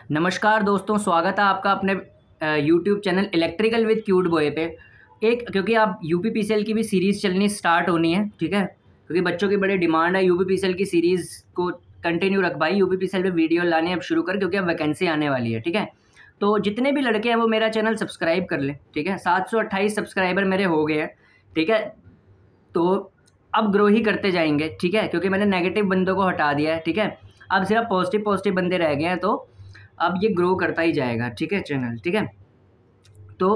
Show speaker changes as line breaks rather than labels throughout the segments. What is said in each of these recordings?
नमस्कार दोस्तों, स्वागत है आपका अपने YouTube channel electrical with cute boy पे। क्योंकि आप यूपीपीसीएल की भी सीरीज़ चलनी स्टार्ट होनी है, ठीक है। क्योंकि बच्चों की बड़ी डिमांड है यूपीपीसीएल की सीरीज़ को कंटिन्यू रख भाई, यूपीपीसीएल पे वीडियो लाने अब शुरू कर, क्योंकि अब वैकेंसी आने वाली है, ठीक है। तो जितने भी लड़के हैं वो मेरा चैनल सब्सक्राइब कर लें, ठीक है। 728 सब्सक्राइबर मेरे हो गए हैं, ठीक है। तो अब ग्रो ही करते जाएंगे, ठीक है, क्योंकि मैंने नेगेटिव बंदों को हटा दिया है, ठीक है। अब सिर्फ पॉजिटिव बंदे रह गए हैं, तो अब ये ग्रो करता ही जाएगा, ठीक है चैनल, ठीक है। तो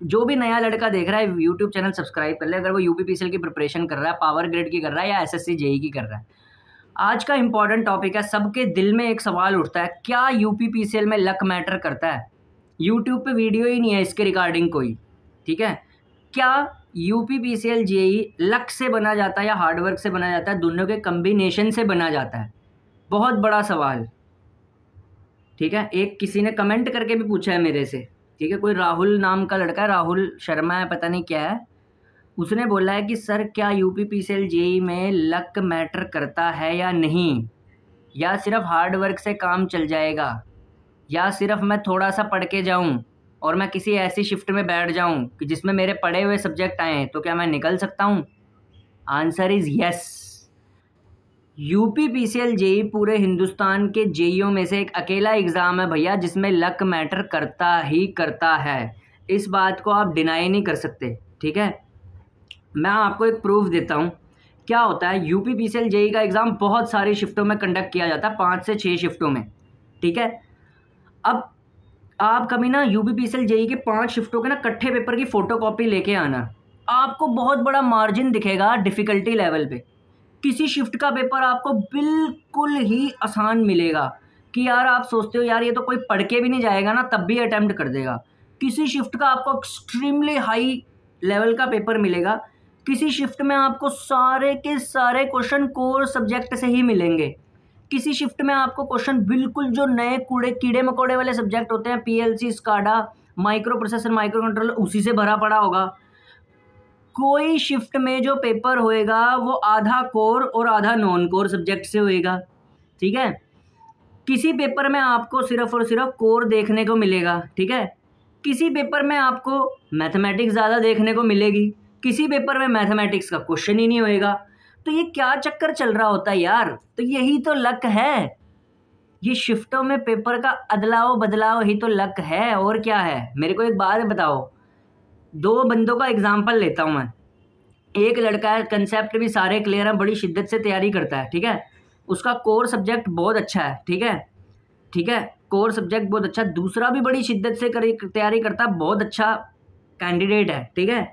जो भी नया लड़का देख रहा है यूट्यूब चैनल सब्सक्राइब कर ले, अगर वो यूपीपीसीएल की प्रिपरेशन कर रहा है, पावर ग्रिड की कर रहा है या एसएससी जेई की कर रहा है। आज का इंपॉर्टेंट टॉपिक है, सबके दिल में एक सवाल उठता है, क्या यूपीपीसीएल में लक मैटर करता है। यूट्यूब पे वीडियो ही नहीं है इसके रिगार्डिंग कोई, ठीक है। क्या यूपीपीसीएल जेई लक से बना जाता है या हार्डवर्क से बना जाता है, दोनों के कम्बिनेशन से बना जाता है? बहुत बड़ा सवाल, ठीक है। एक किसी ने कमेंट करके भी पूछा है मेरे से, ठीक है। कोई राहुल नाम का लड़का है, राहुल शर्मा है, पता नहीं क्या है। उसने बोला है कि सर क्या यूपीपीसीएल जेई में लक मैटर करता है या नहीं, या सिर्फ हार्ड वर्क से काम चल जाएगा, या सिर्फ मैं थोड़ा सा पढ़ के जाऊं और मैं किसी ऐसी शिफ्ट में बैठ जाऊं कि जिसमें मेरे पढ़े हुए सब्जेक्ट आए तो क्या मैं निकल सकता हूं? Answer is yes. UPPCL JE पूरे हिंदुस्तान के जेईओ में से एक अकेला एग्ज़ाम है भैया जिसमें लक मैटर करता ही करता है। इस बात को आप डिनाई नहीं कर सकते, ठीक है। मैं आपको एक प्रूफ देता हूँ। क्या होता है, यूपीपीसीएल जेई का एग्ज़ाम बहुत सारी शिफ्टों में कंडक्ट किया जाता है, 5 से 6 शिफ्टों में, ठीक है। अब आप कभी ना यूपीपीसीएल जेई के 5 शिफ्टों के ना इकट्ठे पेपर की फ़ोटोकॉपी लेके आना, आपको बहुत बड़ा मार्जिन दिखेगा डिफ़िकल्टी लेवल पे। किसी शिफ्ट का पेपर आपको बिल्कुल ही आसान मिलेगा कि यार आप सोचते हो यार ये तो कोई पढ़ के भी नहीं जाएगा ना तब भी अटेम्प्ट कर देगा। किसी शिफ्ट का आपको एक्सट्रीमली हाई लेवल का पेपर मिलेगा। किसी शिफ्ट में आपको सारे के सारे क्वेश्चन कोर सब्जेक्ट से ही मिलेंगे। किसी शिफ्ट में आपको क्वेश्चन बिल्कुल जो नए कीड़े मकोड़े वाले सब्जेक्ट होते हैं, PLC, SCADA, micro processor, micro controller, उसी से भरा पड़ा होगा। कोई शिफ्ट में जो पेपर होएगा वो आधा कोर और आधा नॉन कोर सब्जेक्ट से होएगा, ठीक है। किसी पेपर में आपको सिर्फ और सिर्फ कोर देखने को मिलेगा, ठीक है। किसी पेपर में आपको मैथमेटिक्स ज़्यादा देखने को मिलेगी, किसी पेपर में मैथमेटिक्स का क्वेश्चन ही नहीं होएगा। तो ये क्या चक्कर चल रहा होता है यार? तो यही तो लक है। ये शिफ्टों में पेपर का अदलाव बदलाव ही तो लक है, और क्या है। मेरे को एक बात बताओ, 2 बंदों का एग्जाम्पल लेता हूँ मैं। एक लड़का है, कंसेप्ट भी सारे क्लियर हैं, बड़ी शिद्दत से तैयारी करता है, ठीक है। उसका कोर सब्जेक्ट बहुत अच्छा है, ठीक है, ठीक है, कोर सब्जेक्ट बहुत अच्छा। दूसरा भी बड़ी शिद्दत से तैयारी करता है, बहुत अच्छा कैंडिडेट है, ठीक है।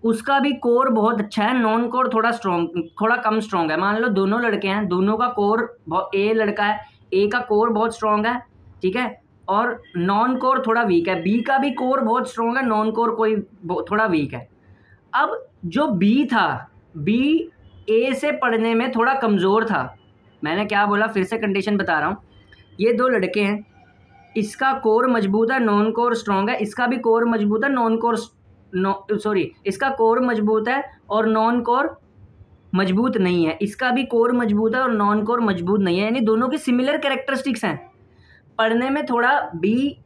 उसका भी कोर बहुत अच्छा है, नॉन कोर थोड़ा कम स्ट्रॉन्ग है। मान लो दोनों लड़के हैं, दोनों का कोर ए लड़का है, ए का कोर बहुत स्ट्रॉन्ग है, ठीक है, और नॉन कोर थोड़ा वीक है। बी का भी कोर बहुत स्ट्रॉन्ग है, नॉन कोर कोई थोड़ा वीक है। अब जो बी था, बी ए से पढ़ने में थोड़ा कमज़ोर था। मैंने क्या बोला, फिर से कंडीशन बता रहा हूँ। ये 2 लड़के हैं, इसका कोर मजबूत है, नॉन कोर स्ट्रॉन्ग है। इसका भी कोर मजबूत है, इसका कोर मजबूत है और नॉन कोर मजबूत नहीं है। इसका भी कोर मजबूत है और नॉन कोर मजबूत नहीं है, यानी दोनों की सिमिलर कैरेक्टरिस्टिक्स हैं। पढ़ने में थोड़ा बी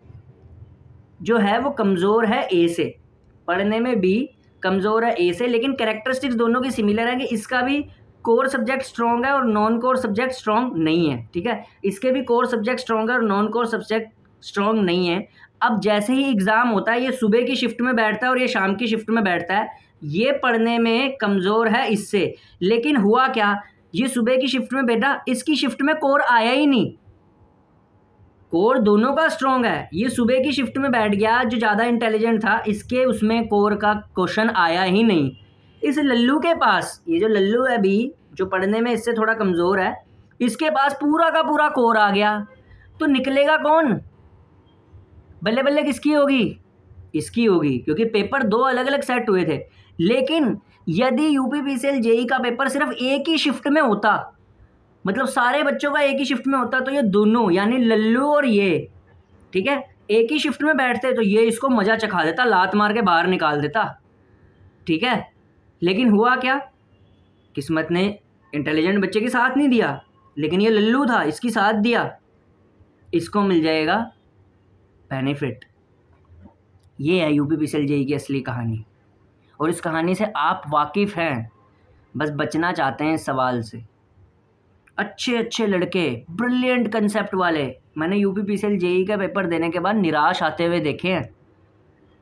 जो है वो कमज़ोर है ए से, पढ़ने में बी कमज़ोर है ए से, लेकिन कैरेक्टरिस्टिक्स दोनों की सिमिलर है कि इसका भी कोर सब्जेक्ट स्ट्रॉन्ग है और नॉन कोर सब्जेक्ट स्ट्रॉन्ग नहीं है, ठीक है। इसके भी कोर सब्जेक्ट स्ट्रॉन्ग है और नॉन कोर सब्जेक्ट स्ट्रॉन्ग नहीं है। अब जैसे ही एग्ज़ाम होता है, ये सुबह की शिफ्ट में बैठता है और ये शाम की शिफ्ट में बैठता है। ये पढ़ने में कमज़ोर है इससे, लेकिन हुआ क्या, ये सुबह की शिफ्ट में बैठा, इसकी शिफ्ट में कोर आया ही नहीं। कोर दोनों का स्ट्रॉन्ग है, ये सुबह की शिफ्ट में बैठ गया, जो ज़्यादा इंटेलिजेंट था, इसके उसमें कोर का क्वेश्चन आया ही नहीं। इस लल्लू के पास, ये जो लल्लू है बी, जो पढ़ने में इससे थोड़ा कमज़ोर है, इसके पास पूरा का पूरा कोर आ गया। तो निकलेगा कौन? बल्ले बल्ले किसकी होगी? इसकी होगी, क्योंकि पेपर 2 अलग अलग सेट हुए थे। लेकिन यदि यूपीपीसीएल जेई का पेपर सिर्फ एक ही शिफ्ट में होता, मतलब सारे बच्चों का एक ही शिफ्ट में होता, तो ये दोनों यानी लल्लू और ये, ठीक है, एक ही शिफ्ट में बैठते तो ये इसको मज़ा चखा देता, लात मार के बाहर निकाल देता, ठीक है। लेकिन हुआ क्या, किस्मत ने इंटेलिजेंट बच्चे के साथ नहीं दिया, लेकिन ये लल्लू था, इसकी साथ दिया। इसको मिल जाएगा बेनिफिट। ये है यूपीपीसीएल जेईई की असली कहानी, और इस कहानी से आप वाकिफ़ हैं, बस बचना चाहते हैं इस सवाल से। अच्छे अच्छे लड़के, ब्रिलियंट कंसेप्ट वाले, मैंने यूपीपीसीएल जेईई का पेपर देने के बाद निराश आते हुए देखे हैं।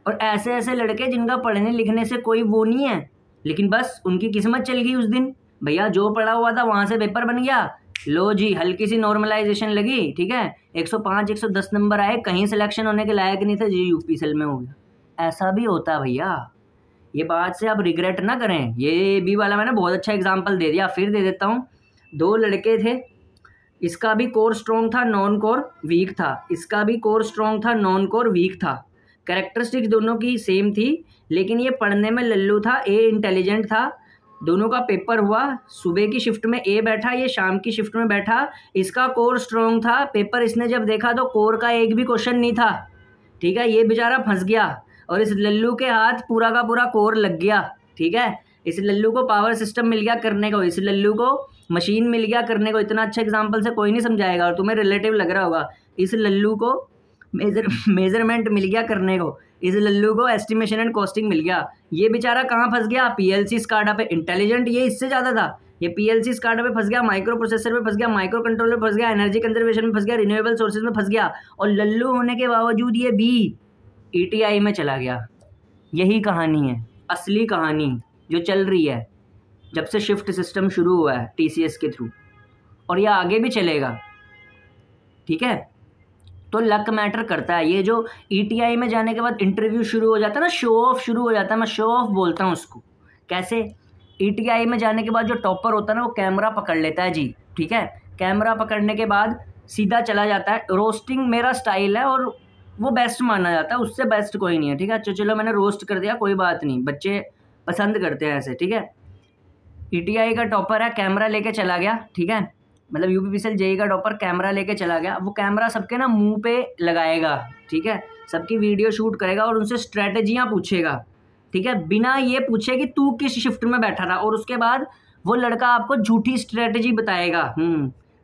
और ऐसे ऐसे लड़के जिनका पढ़ने लिखने से कोई वो नहीं है, लेकिन बस उनकी किस्मत चल गई उस दिन। भैया जो पढ़ा हुआ था वहाँ से पेपर बन गया, लो जी हल्की सी नॉर्मलाइजेशन लगी, ठीक है, 105 110 नंबर आए, कहीं सिलेक्शन होने के लायक नहीं थे जी, यूपीसीएल में हो गया। ऐसा भी होता है भैया, ये बात से आप रिग्रेट ना करें। ये बी वाला मैंने बहुत अच्छा एग्जाम्पल दे दिया, फिर दे देता हूँ। 2 लड़के थे, इसका भी कोर स्ट्रॉन्ग था, नॉन कोर वीक था, इसका भी कोर स्ट्रॉन्ग था, नॉन कोर वीक था। कैरेक्टरिस्टिक्स दोनों की सेम थी, लेकिन ये पढ़ने में लल्लू था, ए इंटेलिजेंट था। दोनों का पेपर हुआ, सुबह की शिफ्ट में ए बैठा, ये शाम की शिफ्ट में बैठा। इसका कोर स्ट्रॉन्ग था, पेपर इसने जब देखा तो कोर का एक भी क्वेश्चन नहीं था, ठीक है। ये बेचारा फंस गया और इस लल्लू के हाथ पूरा का पूरा कोर लग गया, ठीक है। इस लल्लू को पावर सिस्टम मिल गया करने को, इस लल्लू को मशीन मिल गया करने को। इतना अच्छा एग्जाम्पल से कोई नहीं समझाएगा और तुम्हें रिलेटिव लग रहा होगा। इस लल्लू को मेजरमेंट मिल गया करने को, इस लल्लू को एस्टिमेशन एंड कॉस्टिंग मिल गया। ये बेचारा कहाँ फंस गया, पीएलसी स्काडा पे। इंटेलिजेंट ये इससे ज़्यादा था, ये पीएलसी स्काडा पे फंस गया, माइक्रो प्रोसेसर पे फंस गया, माइक्रो कंट्रोलर पे फंस गया, एनर्जी कंजर्वेशन में फंस गया, रिन्यूएबल सोर्सेज में फंस गया। और लल्लू होने के बावजूद ये भी ईटीआई में चला गया। यही कहानी है, असली कहानी जो चल रही है जब से शिफ्ट सिस्टम शुरू हुआ है टीसीएस के थ्रू, और ये आगे भी चलेगा, ठीक है। तो लक मैटर करता है। ये जो ईटीआई में जाने के बाद इंटरव्यू शुरू हो जाता है ना, शो ऑफ शुरू हो जाता है, मैं शो ऑफ बोलता हूँ उसको। कैसे? ईटीआई में जाने के बाद जो टॉपर होता है ना, वो कैमरा पकड़ लेता है जी, ठीक है। कैमरा पकड़ने के बाद सीधा चला जाता है। रोस्टिंग मेरा स्टाइल है और वो बेस्ट माना जाता है, उससे बेस्ट कोई नहीं है, ठीक है। चलो मैंने रोस्ट कर दिया, कोई बात नहीं, बच्चे पसंद करते हैं ऐसे, ठीक है। ईटीआई का टॉपर है, कैमरा लेके चला गया, ठीक है। मतलब यूपीपीसीएल जेईई का टॉपर कैमरा लेके चला गया। वो कैमरा सबके ना मुंह पे लगाएगा, ठीक है, सबकी वीडियो शूट करेगा और उनसे स्ट्रेटजियाँ पूछेगा, ठीक है, बिना ये पूछे कि तू किस शिफ्ट में बैठा था। और उसके बाद वो लड़का आपको झूठी स्ट्रेटजी बताएगा।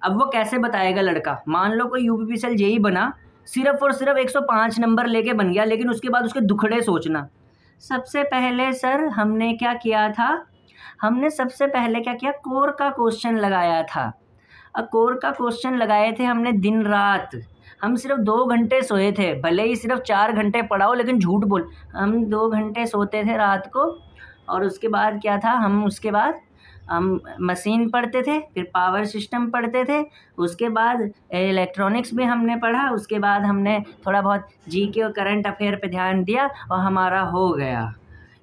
अब वो कैसे बताएगा लड़का? मान लो कोई यूपीपीसीएल जेईई बना, सिर्फ और सिर्फ 105 नंबर लेके बन गया, लेकिन उसके बाद उसके दुखड़े सोचना। सबसे पहले सर हमने क्या किया था, हमने सबसे पहले क्या किया, कोर का क्वेश्चन लगाया था। कोर का क्वेश्चन लगाए थे हमने दिन रात, हम सिर्फ 2 घंटे सोए थे, भले ही सिर्फ 4 घंटे पढ़ाओ, लेकिन झूठ बोल, हम 2 घंटे सोते थे रात को। और उसके बाद क्या था, उसके बाद हम मशीन पढ़ते थे, फिर पावर सिस्टम पढ़ते थे, उसके बाद इलेक्ट्रॉनिक्स भी हमने पढ़ा, उसके बाद हमने थोड़ा बहुत जीके और करंट अफेयर पे ध्यान दिया और हमारा हो गया।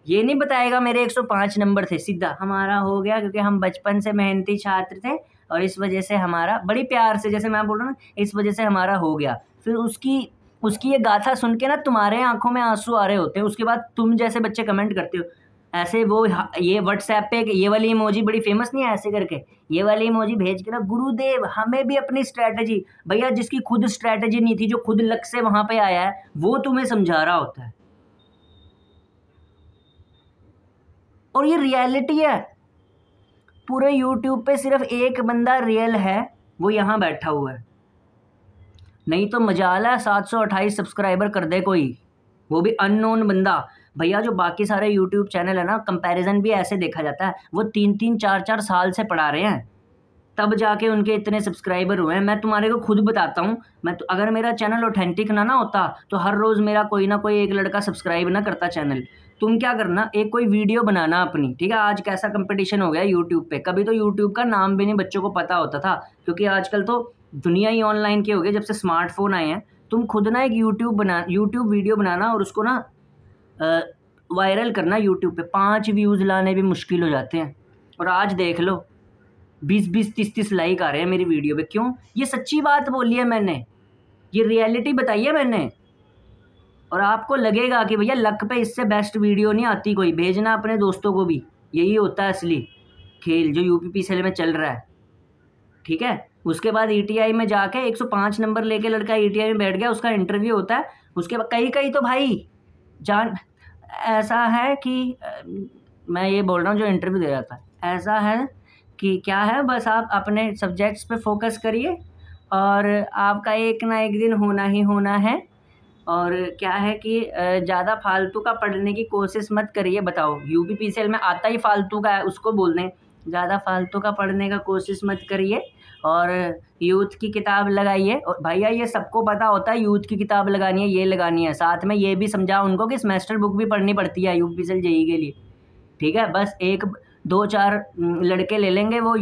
ये नहीं बताएगा मेरे 105 नंबर थे, सीधा हमारा हो गया क्योंकि हम बचपन से मेहनती छात्र थे और इस वजह से हमारा, बड़ी प्यार से जैसे मैं बोल रहा हूँ ना, इस वजह से हमारा हो गया। फिर उसकी ये गाथा सुन के ना तुम्हारे आंखों में आंसू आ रहे होते हैं। उसके बाद तुम जैसे बच्चे कमेंट करते हो ऐसे, वो ये व्हाट्सएप पे ये वाली इमोजी बड़ी फेमस नहीं है, ऐसे करके ये वाली इमोजी भेज के ना, गुरुदेव हमें भी अपनी स्ट्रैटेजी। भैया जिसकी खुद स्ट्रैटेजी नहीं थी, जो खुद लक से वहाँ पे आया है, वो तुम्हें समझा रहा होता है। और ये रियलिटी है। पूरे यूट्यूब पे सिर्फ एक बंदा रियल है, वो यहाँ बैठा हुआ है। नहीं तो मजाल है 728 सब्सक्राइबर कर दे कोई, वो भी अननोन बंदा। भैया जो बाकी सारे यूट्यूब चैनल है ना, कंपैरिजन भी ऐसे देखा जाता है, वो 3-3 4-4 साल से पढ़ा रहे हैं, तब जाके उनके इतने सब्सक्राइबर हुए हैं। मैं तुम्हारे को खुद बताता हूँ, मैं तो, अगर मेरा चैनल ऑथेंटिक ना होता तो हर रोज़ मेरा कोई ना कोई एक लड़का सब्सक्राइब ना करता चैनल। तुम क्या करना, एक कोई वीडियो बनाना अपनी, ठीक है। आज कैसा कंपटीशन हो गया यूट्यूब पे, कभी तो यूट्यूब का नाम भी नहीं बच्चों को पता होता था, क्योंकि आजकल तो दुनिया ही ऑनलाइन की हो गई जब से स्मार्टफोन आए हैं। तुम खुद ना एक यूट्यूब वीडियो बनाना और उसको ना वायरल करना यूट्यूब पे। 5 व्यूज़ लाने भी मुश्किल हो जाते हैं, और आज देख लो 20-20 30-30 लाइक आ रहे हैं मेरी वीडियो पे। क्यों? ये सच्ची बात बोली है मैंने, ये रियलिटी बताई है मैंने। और आपको लगेगा कि भैया लक पे इससे बेस्ट वीडियो नहीं आती कोई, भेजना अपने दोस्तों को भी। यही होता है असली खेल जो यूपीपीसीएल में चल रहा है, ठीक है। उसके बाद ईटीआई में जाके 105 नंबर लेके लड़का ईटीआई में बैठ गया, उसका इंटरव्यू होता है। उसके बाद कई तो भाई जान, ऐसा है कि मैं ये बोल रहा हूँ जो इंटरव्यू दे रहा था, ऐसा है कि क्या है, बस आप अपने सब्जेक्ट्स पे फोकस करिए और आपका एक ना एक दिन होना ही होना है। और क्या है कि ज़्यादा फालतू का पढ़ने की कोशिश मत करिए। बताओ, यूपीपीसीएल में आता ही फालतू का है, उसको बोल दें ज़्यादा फालतू का पढ़ने का कोशिश मत करिए। और यूथ की किताब लगाइए। और भैया ये सबको पता होता है यूथ की किताब लगानी है, ये लगानी है। साथ में ये भी समझाओ उनको कि सेमेस्टर बुक भी पढ़नी पड़ती है यूपीपीसीएल जेईई के लिए, ठीक है। बस 1-2-4 लड़के ले लेंगे वो,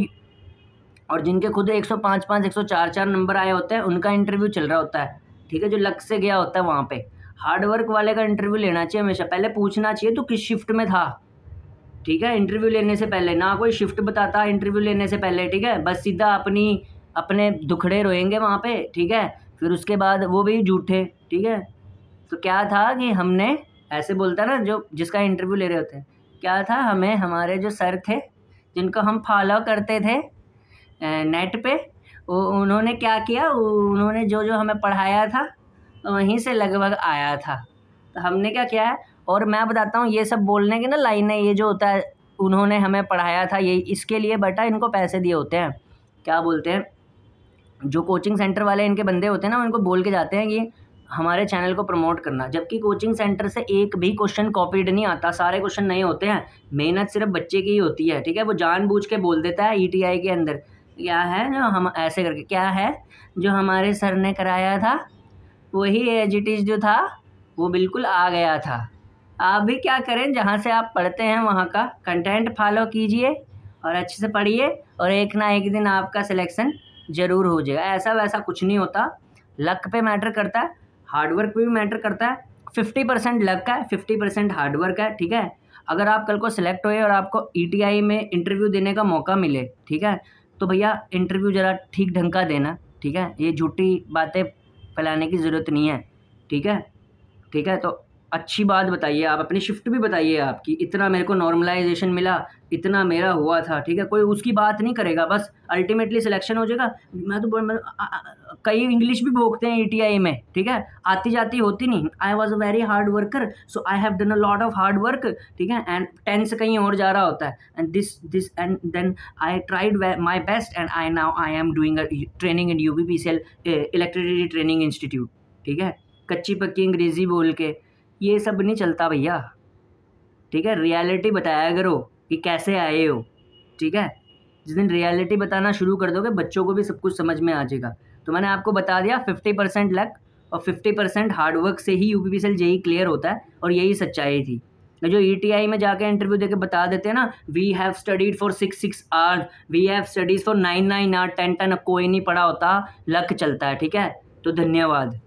और जिनके खुद 105-5 104 नंबर आए होते हैं उनका इंटरव्यू चल रहा होता है, ठीक है, जो लक से गया होता है वहाँ पे। हार्ड वर्क वाले का इंटरव्यू लेना चाहिए हमेशा। पहले पूछना चाहिए तो किस शिफ्ट में था, ठीक है, इंटरव्यू लेने से पहले। ना कोई शिफ्ट बताता इंटरव्यू लेने से पहले, ठीक है। बस सीधा अपने दुखड़े रोएंगे वहाँ पे, ठीक है। फिर उसके बाद वो भी झूठे, ठीक है। तो क्या था कि हमने ऐसे बोलता ना जो जिसका इंटरव्यू ले रहे होते हैं, क्या था, हमें हमारे जो सर थे जिनको हम फॉलो करते थे नेट पे, उन्होंने क्या किया, उन्होंने जो जो हमें पढ़ाया था वहीं से लगभग आया था। तो हमने क्या किया है, और मैं बताता हूँ ये सब बोलने की ना लाइनें, ये जो होता है उन्होंने हमें पढ़ाया था, ये इसके लिए बेटा इनको पैसे दिए होते हैं। क्या बोलते हैं, जो कोचिंग सेंटर वाले इनके बंदे होते हैं ना, उनको बोल के जाते हैं कि हमारे चैनल को प्रमोट करना। जबकि कोचिंग सेंटर से एक भी क्वेश्चन कॉपीड नहीं आता, सारे क्वेश्चन नहीं होते हैं, मेहनत सिर्फ बच्चे की ही होती है, ठीक है। वो जानबूझ के बोल देता है ईटीआई के अंदर क्या है जो हम ऐसे करके, क्या है जो हमारे सर ने कराया था वही एज इट इज़ जो था वो बिल्कुल आ गया था। आप भी क्या करें, जहाँ से आप पढ़ते हैं वहाँ का कंटेंट फॉलो कीजिए और अच्छे से पढ़िए, और एक ना एक दिन आपका सिलेक्शन ज़रूर हो जाएगा। ऐसा वैसा कुछ नहीं होता, लक पे मैटर करता है, हार्डवर्क पे भी मैटर करता है। 50% लक है, 50% हार्डवर्क है, ठीक है। अगर आप कल को सिलेक्ट हुए और आपको ईटीआई में इंटरव्यू देने का मौका मिले, ठीक है, तो भैया इंटरव्यू ज़रा ठीक ढंग का देना, ठीक है। ये झूठी बातें फैलाने की ज़रूरत नहीं है, ठीक है, ठीक है। तो अच्छी बात बताइए, आप अपनी शिफ्ट भी बताइए आपकी, इतना मेरे को नॉर्मलाइजेशन मिला, इतना मेरा हुआ था, ठीक है। कोई उसकी बात नहीं करेगा, बस अल्टीमेटली सिलेक्शन हो जाएगा। मैं तो कई इंग्लिश भी भोगते हैं ईटीआई में, ठीक है, आती जाती होती नहीं। I was a very hard worker, so I have done a lot of hard work, ठीक है, एंड टेंस कहीं और जा रहा होता है, and this and then I tried my best and I am doing training in UPPCL electricity training institute, ठीक है। कच्ची पक्की अंग्रेज़ी बोल के ये सब नहीं चलता भैया, ठीक है। रियलिटी बताया करो कि कैसे आए हो, ठीक है। जिस दिन रियलिटी बताना शुरू कर दोगे बच्चों को भी सब कुछ समझ में आ जाएगा। तो मैंने आपको बता दिया 50% लक और 50% हार्डवर्क से ही यूपीपीसीएल जेईई क्लियर होता है, और यही सच्चाई थी। जो ईटीआई में जाके इंटरव्यू देके बता देते हैं ना, we have studied for 6 hours, we have studies for 9 hours, 10 कोई नहीं पढ़ा होता, लक चलता है, ठीक है। तो धन्यवाद।